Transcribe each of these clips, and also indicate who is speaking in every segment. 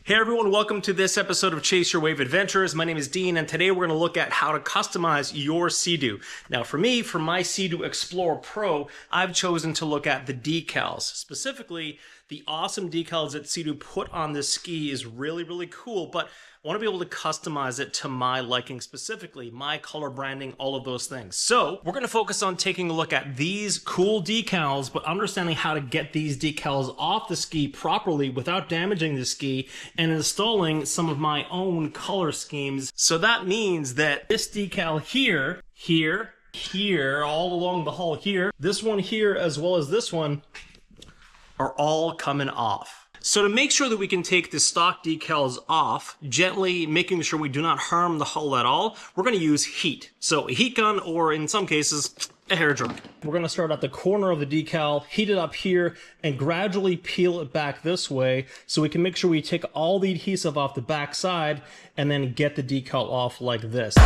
Speaker 1: Hey everyone, welcome to this episode of Chase Your Wave Adventures. My name is Dean, and today we're going to look at how to customize your SeaDoo. Now for me, for my SeaDoo Explorer Pro, I've chosen to look at the decals. Specifically, the awesome decals that SeaDoo put on this ski is really cool, but I want to be able to customize it to my liking specifically, my color branding, all of those things. So we're going to focus on taking a look at these cool decals, but understanding how to get these decals off the ski properly without damaging the ski, and installing some of my own color schemes. So that means that this decal here, all along the hull here, this one here, as well as this one, are all coming off. So to make sure that we can take the stock decals off, gently making sure we do not harm the hull at all, we're going to use heat. So a heat gun, or in some cases, a hair dryer. We're going to start at the corner of the decal, heat it up here, and gradually peel it back this way so we can make sure we take all the adhesive off the back side and then get the decal off like this.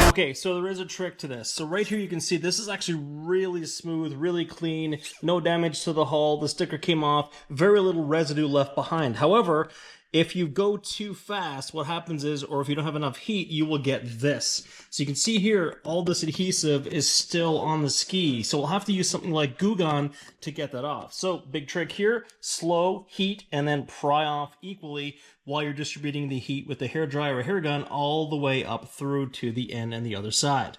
Speaker 1: Okay, so there is a trick to this. So right here you can see this is actually really smooth, really clean, no damage to the hull, the sticker came off, very little residue left behind. However, if you go too fast, what happens is, or if you don't have enough heat, you will get this. So you can see here, all this adhesive is still on the ski. So we'll have to use something like Goo Gone to get that off. So big trick here, slow, heat, and then pry off equally while you're distributing the heat with the hair dryer or hair gun all the way up through to the end and the other side.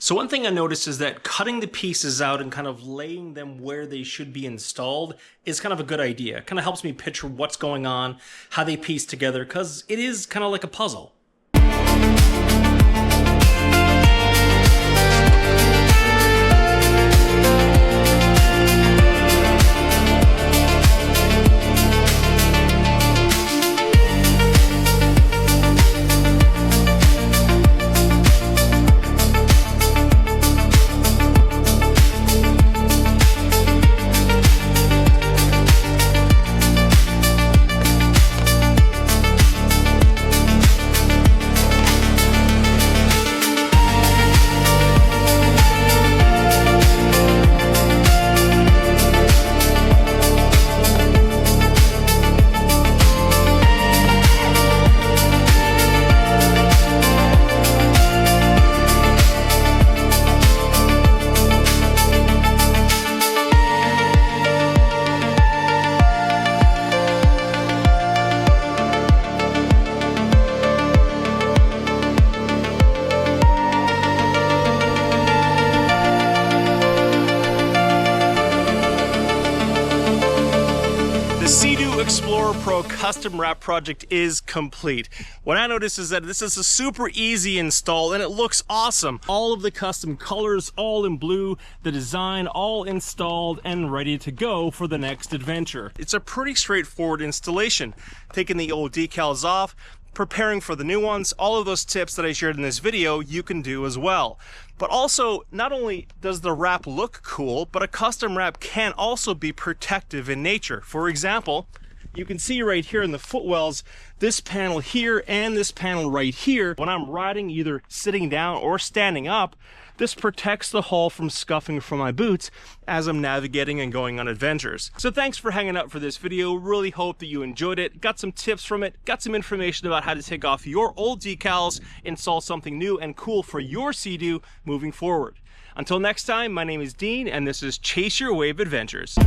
Speaker 1: So one thing I noticed is that cutting the pieces out and kind of laying them where they should be installed is kind of a good idea. It kind of helps me picture what's going on, how they piece together, because it is kind of like a puzzle. SeaDoo Explorer Pro custom wrap project is complete. What I noticed is that this is a super easy install and it looks awesome. All of the custom colors, all in blue, the design all installed and ready to go for the next adventure. It's a pretty straightforward installation. Taking the old decals off, preparing for the new ones, all of those tips that I shared in this video you can do as well. But also, not only does the wrap look cool, but a custom wrap can also be protective in nature. For example, you can see right here in the footwells, this panel here and this panel right here, when I'm riding either sitting down or standing up, this protects the hull from scuffing from my boots as I'm navigating and going on adventures. So thanks for hanging out for this video. Really hope that you enjoyed it, got some tips from it, got some information about how to take off your old decals, install something new and cool for your SeaDoo moving forward. Until next time, my name is Dean and this is Chase Your Wave Adventures.